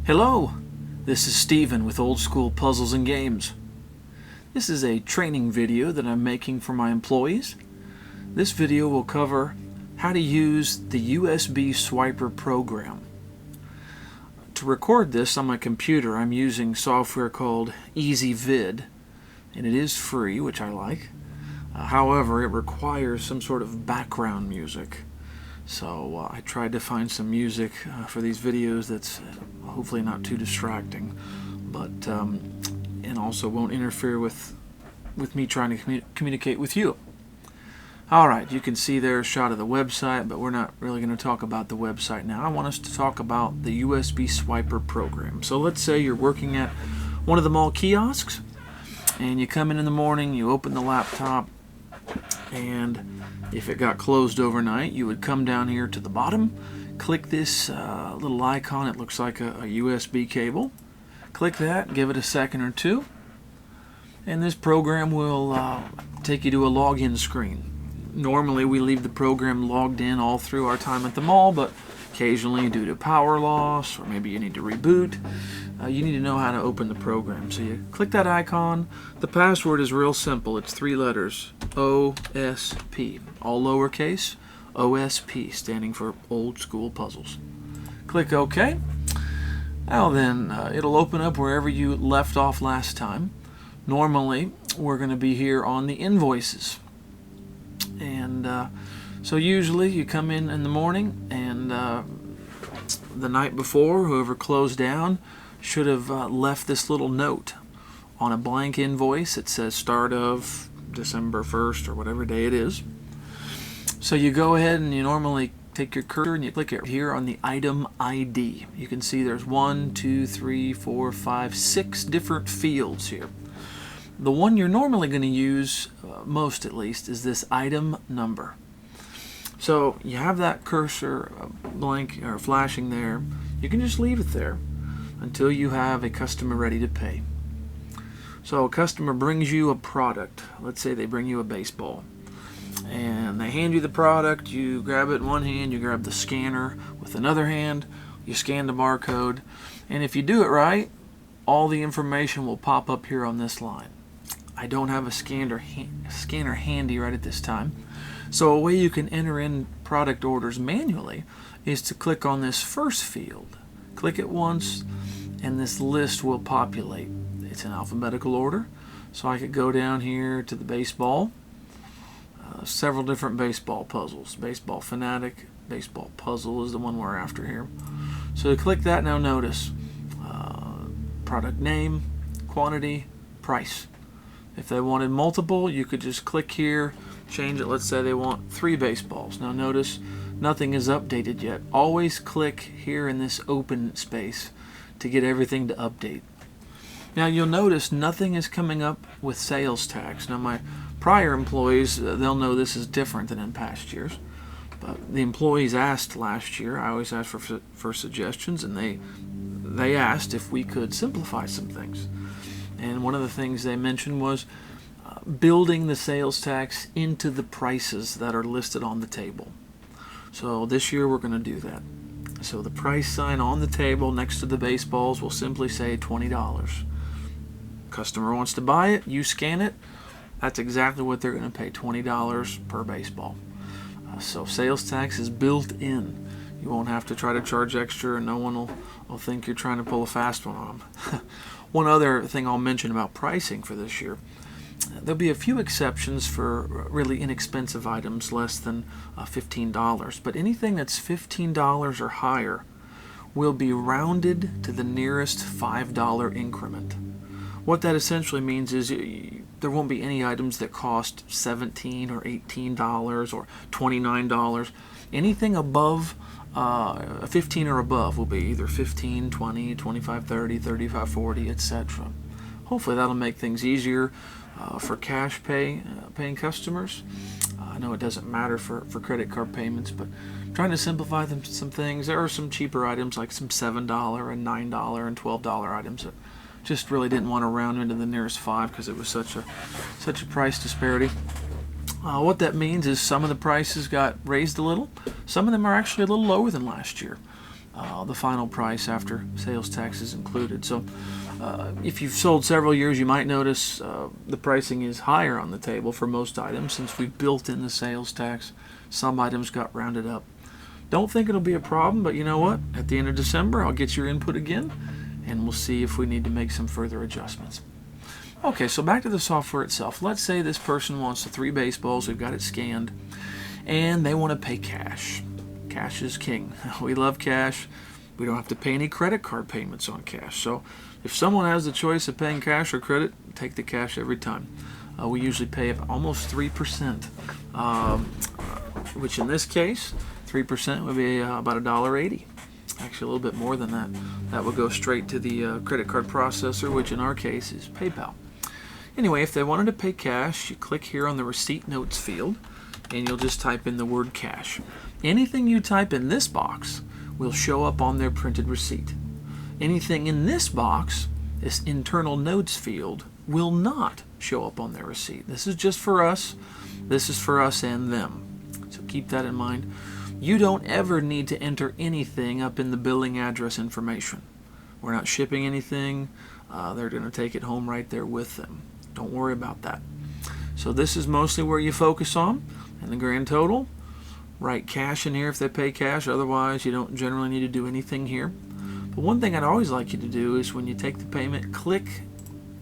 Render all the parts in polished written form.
Hello, this is Steven with Old School Puzzles and Games. This is a training video that I'm making for my employees. This video will cover how to use the USB swiper program. To record this on my computer, I'm using software called EasyVid, and it is free, which I like. However, it requires some sort of background music. So I tried to find some music for these videos that's hopefully not too distracting, but and also won't interfere with me trying to communicate with you. Alright, you can see there a shot of the website, but we're not really going to talk about the website now. I want us to talk about the USB swiper program. So let's say you're working at one of the mall kiosks, and you come in the morning, you open the laptop, and if it got closed overnight, you would come down here to the bottom, click this little icon. It looks like a USB cable. Click that, give it a second or two, and this program will take you to a login screen. Normally we leave the program logged in all through our time at the mall, but occasionally due to power loss or maybe you need to reboot, you need to know how to open the program. So you click that icon. The password is real simple. It's 3 letters, OSP, all lowercase, OSP, standing for Old School Puzzles. Click OK. Now then, it'll open up wherever you left off last time. Normally, we're going to be here on the invoices. And so usually you come in the morning, and the night before, whoever closed down should have left this little note on a blank invoice. It says start of December 1st or whatever day it is. So you go ahead and you normally take your cursor and you click it here on the item ID. You can see there's 1, 2, 3, 4, 5, 6 different fields here. The one you're normally going to use, most at least, is this item number. So you have that cursor blank or flashing there. You can just leave it there until you have a customer ready to pay. So a customer brings you a product. Let's say they bring you a baseball, and they hand you the product. You grab it in one hand, you grab the scanner with another hand, you scan the barcode, and if you do it right, all the information will pop up here on this line. I don't have a scanner handy right at this time, so a way you can enter in product orders manually is to click on this first field. Click it once, and this list will populate. It's in alphabetical order, so I could go down here to the baseball. Several different baseball puzzles. Baseball Fanatic, Baseball Puzzle is the one we're after here. So click that. Now notice product name, quantity, price. If they wanted multiple, you could just click here, change it. Let's say they want 3 baseballs. Now notice nothing is updated yet. Always click here in this open space to get everything to update. Now you'll notice nothing is coming up with sales tax. Now my prior employees, they'll know this is different than in past years. But the employees asked last year, I always ask for suggestions, and they asked if we could simplify some things. And one of the things they mentioned was building the sales tax into the prices that are listed on the table. So this year we're going to do that. So the price sign on the table next to the baseballs will simply say $20. Customer wants to buy it, you scan it, that's exactly what they're going to pay, $20 per baseball. So sales tax is built in. You won't have to try to charge extra, and no one will think you're trying to pull a fast one on them. One other thing I'll mention about pricing for this year, there'll be a few exceptions for really inexpensive items less than $15, but anything that's $15 or higher will be rounded to the nearest $5 increment. What that essentially means is there won't be any items that cost $17 or $18 or $29. Anything above 15 or above will be either 15, 20, 25, 30, 35, 40, etc. Hopefully that'll make things easier for cash paying customers. I know it doesn't matter for credit card payments, but trying to simplify some things. There are some cheaper items like some $7 and $9 and $12 items that just really didn't want to round into the nearest 5 because it was such a price disparity. What that means is some of the prices got raised a little. Some of them are actually a little lower than last year. the final price after sales tax is included. So if you've sold several years, you might notice the pricing is higher on the table for most items since we've built in the sales tax. Some items got rounded up. Don't think it'll be a problem, but you know what? At the end of December, I'll get your input again, and we'll see if we need to make some further adjustments. Okay, so back to the software itself. Let's say this person wants the 3 baseballs, we've got it scanned, and they want to pay cash. Cash is king. We love cash. We don't have to pay any credit card payments on cash. So if someone has the choice of paying cash or credit, take the cash every time. We usually pay almost 3%, which in this case, 3% would be about $1.80. Actually, a little bit more than that. That would go straight to the credit card processor, which in our case is PayPal. Anyway, if they wanted to pay cash, you click here on the receipt notes field, and you'll just type in the word cash. Anything you type in this box will show up on their printed receipt. Anything in this box, this internal notes field, will not show up on their receipt. This is just for us. This is for us and them. So keep that in mind. You don't ever need to enter anything up in the billing address information. We're not shipping anything. They're going to take it home right there with them. Don't worry about that. So this is mostly where you focus on, and the grand total. Write cash in here if they pay cash. Otherwise, you don't generally need to do anything here. But one thing I'd always like you to do is when you take the payment, click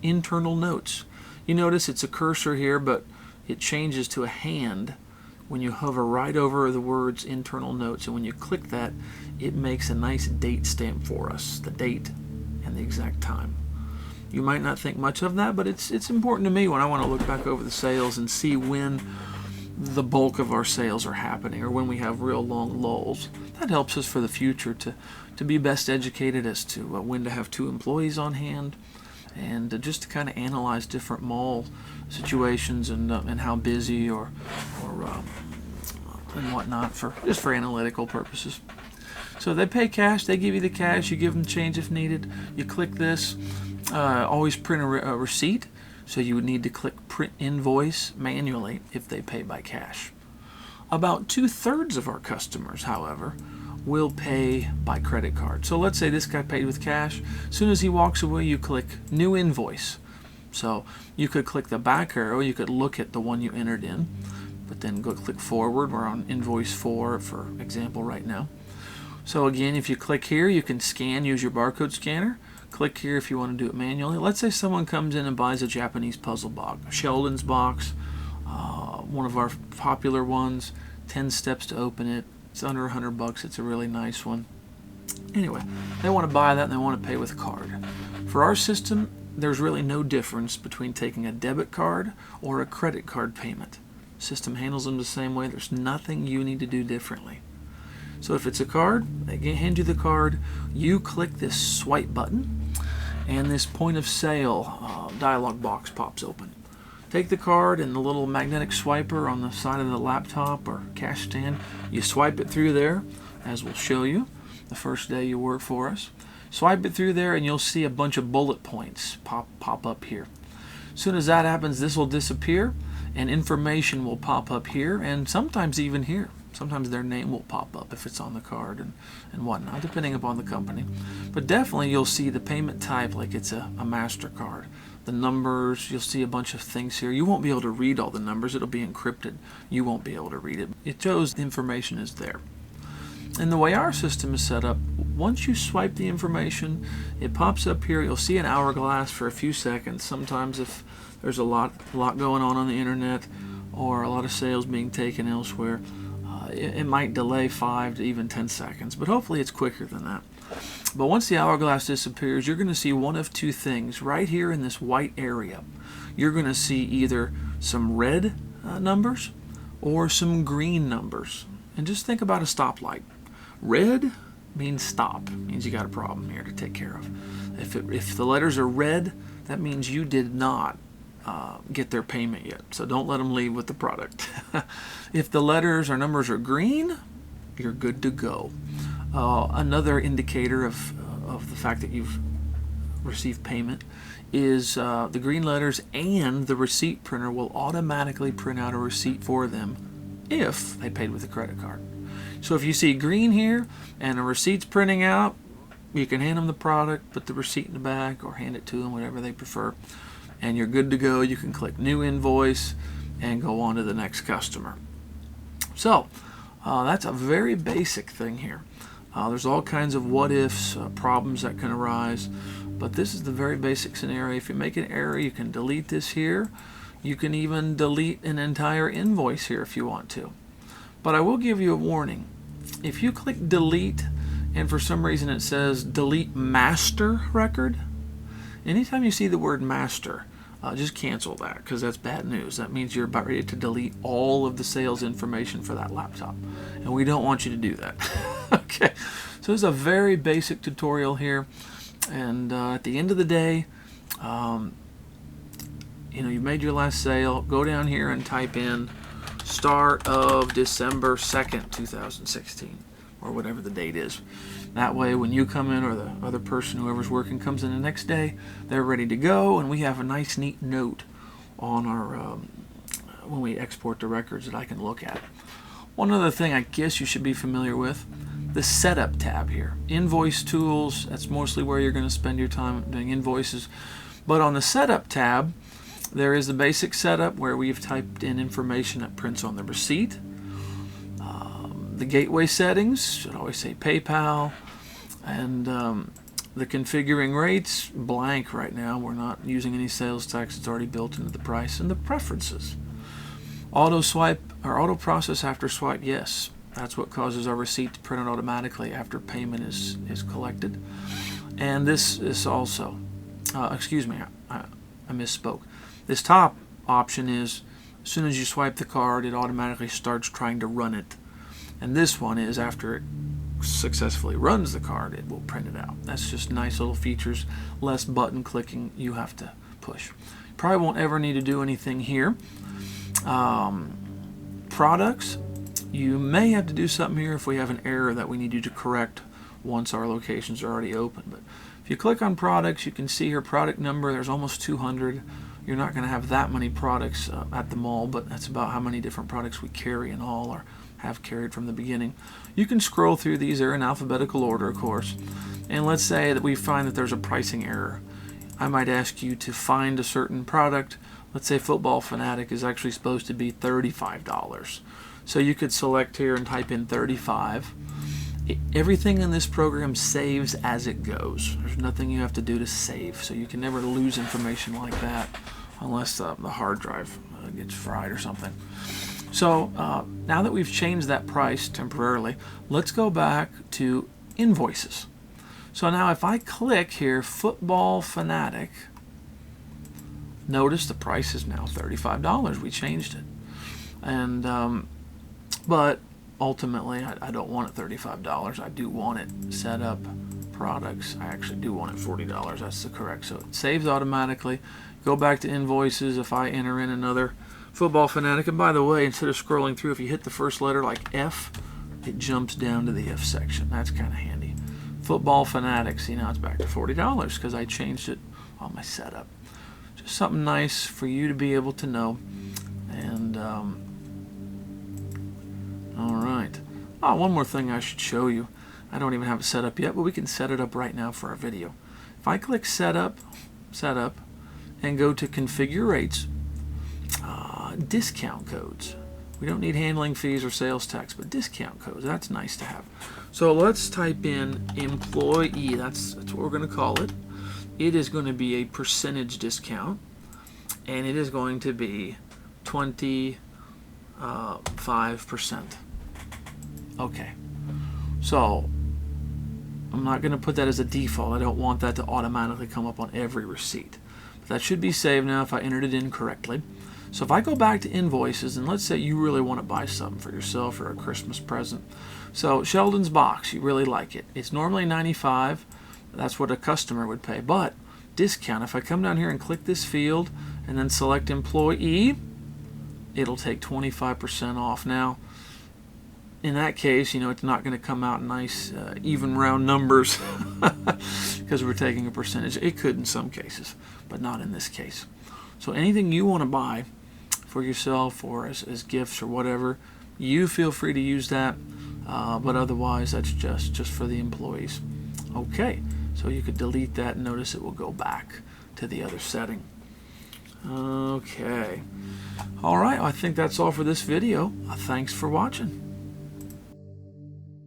internal notes. You notice it's a cursor here, but it changes to a hand when you hover right over the words internal notes. And when you click that, it makes a nice date stamp for us, the date and the exact time. You might not think much of that, but it's important to me when I want to look back over the sales and see when the bulk of our sales are happening or when we have real long lulls. That helps us for the future to be best educated as to when to have 2 employees on hand, and just to kind of analyze different mall situations and how busy or and whatnot just for analytical purposes. So they pay cash, they give you the cash, you give them change if needed. You click this. Always print a receipt, so you would need to click print invoice manually if they pay by cash. About 2/3 of our customers, however, will pay by credit card. So let's say this guy paid with cash. As soon as he walks away, you click new invoice. So you could click the back arrow, you could look at the one you entered in, but then go click forward. We're on invoice 4 for example right now. So again, if you click here, you can scan, use your barcode scanner. Click here if you want to do it manually. Let's say someone comes in and buys a Japanese puzzle box, Sheldon's box, one of our popular ones, 10 steps to open it. It's under $100. It's a really nice one. Anyway, they want to buy that and they want to pay with a card. For our system, there's really no difference between taking a debit card or a credit card payment. The system handles them the same way. There's nothing you need to do differently. So if it's a card, they hand you the card, you click this swipe button, and this point of sale dialog box pops open. Take the card and the little magnetic swiper on the side of the laptop or cash stand, you swipe it through there, as we'll show you the first day you work for us. Swipe it through there and you'll see a bunch of bullet points pop up here. As soon as that happens, this will disappear and information will pop up here and sometimes even here. Sometimes their name will pop up if it's on the card and whatnot, depending upon the company. But definitely you'll see the payment type like it's a MasterCard. The numbers, you'll see a bunch of things here. You won't be able to read all the numbers. It'll be encrypted. You won't be able to read it. It shows the information is there. And the way our system is set up, once you swipe the information, it pops up here. You'll see an hourglass for a few seconds. Sometimes if there's a lot going on the internet or a lot of sales being taken elsewhere, it might delay 5 to even 10 seconds, but hopefully it's quicker than that. But once the hourglass disappears, you're going to see one of 2 things right here in this white area. You're going to see either some red numbers or some green numbers. And just think about a stoplight. Red means stop, means you got a problem here to take care of. If the letters are red, that means you did not get their payment yet, so don't let them leave with the product. If the letters or numbers are green, you're good to go. Another indicator of the fact that you've received payment is the green letters, and the receipt printer will automatically print out a receipt for them if they paid with a credit card. So if you see green here and a receipt's printing out, you can hand them the product, put the receipt in the back, or hand it to them, whatever they prefer, and you're good to go. You can click New Invoice and go on to the next customer. So that's a very basic thing here. There's all kinds of what-ifs, problems that can arise, but this is the very basic scenario. If you make an error, you can delete this here. You can even delete an entire invoice here if you want to. But I will give you a warning. If you click delete and for some reason it says delete master record, anytime you see the word master, just cancel that, because that's bad news. That means you're about ready to delete all of the sales information for that laptop, and we don't want you to do that. Okay, so this is a very basic tutorial here, and at the end of the day, you know, you made your last sale. Go down here and type in start of December 2nd, 2016, or whatever the date is. That way, when you come in, or the other person, whoever's working, comes in the next day, they're ready to go, and we have a nice, neat note on our when we export the records that I can look at. One other thing I guess you should be familiar with, the Setup tab here. Invoice tools, that's mostly where you're going to spend your time doing invoices. But on the Setup tab, there is the basic setup where we've typed in information that prints on the receipt. The gateway settings should always say PayPal, and the configuring rates, blank right now. We're not using any sales tax. It's already built into the price. And the preferences. Auto swipe or auto process after swipe, yes. That's what causes our receipt to print out automatically after payment is collected. And this is also, excuse me, I misspoke. This top option is, as soon as you swipe the card, it automatically starts trying to run it. And this one is, after it successfully runs the card, it will print it out. That's just nice little features, less button clicking you have to push. Probably won't ever need to do anything here. Products, you may have to do something here if we have an error that we need you to correct once our locations are already open. But if you click on products, you can see here product number, there's almost 200. You're not going to have that many products at the mall, but that's about how many different products we carry in all, or have carried from the beginning. You can scroll through these. They're in alphabetical order, of course. And let's say that we find that there's a pricing error. I might ask you to find a certain product. Let's say Football Fanatic is actually supposed to be $35. So you could select here and type in 35. Everything in this program saves as it goes. There's nothing you have to do to save, so you can never lose information like that unless the hard drive gets fried or something. So now that we've changed that price temporarily, let's go back to invoices. So now if I click here, Football Fanatic, notice the price is now $35. We changed it. And but ultimately, I don't want it $35. I do want it set up products. I actually do want it $40. That's the correct. So it saves automatically. Go back to invoices. If I enter in another Football Fanatic, and by the way, instead of scrolling through, if you hit the first letter like F, it jumps down to the F section. That's kind of handy. Football Fanatic. See, now it's back to $40 because I changed it on my setup. Just something nice for you to be able to know. And all right. Oh, one more thing I should show you. I don't even have it set up yet, but we can set it up right now for our video. If I click Setup, and go to Configure Rates, discount codes. We don't need handling fees or sales tax, but discount codes, that's nice to have. So let's type in employee. That's what we're going to call it. It is going to be a percentage discount, and it is going to be 25%. Okay, so I'm not going to put that as a default. I don't want that to automatically come up on every receipt. But that should be saved now if I entered it in correctly. So if I go back to invoices, and let's say you really want to buy something for yourself or a Christmas present. So Sheldon's box, you really like it. It's normally $95. That's what a customer would pay. But discount, if I come down here and click this field and then select employee, it'll take 25% off. Now, in that case, you know, it's not going to come out nice, even round numbers because we're taking a percentage. It could in some cases, but not in this case. So anything you want to buy for yourself or as gifts or whatever, you feel free to use that. but otherwise that's just for the employees. Okay, so you could delete that and notice it will go back to the other setting. Okay, alright, I think that's all for this video. Thanks for watching.